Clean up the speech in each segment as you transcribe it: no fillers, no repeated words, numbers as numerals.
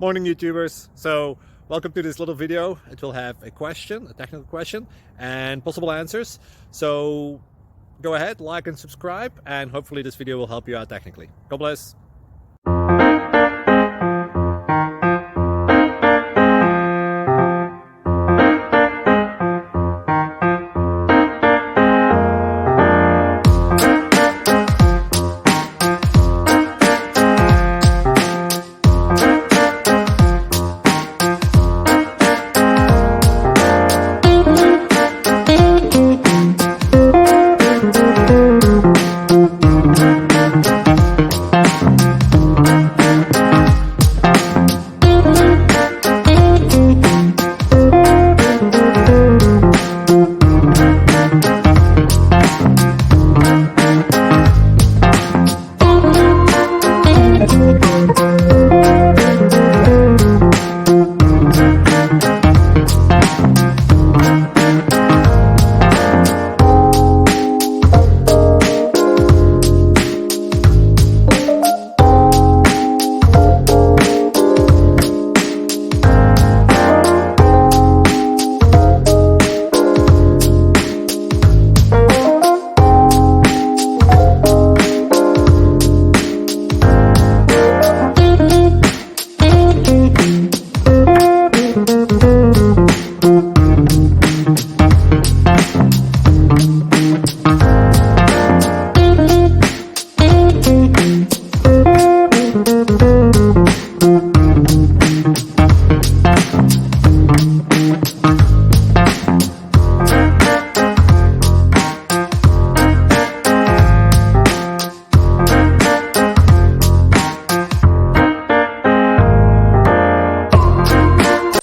Morning YouTubers. So welcome to this little video. It will have a question, a technical question, and possible answers. So go ahead, like and subscribe, and hopefully this video will help you out technically. God bless.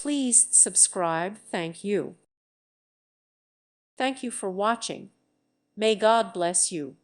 Please subscribe. Thank you. Thank you for watching. May God bless you.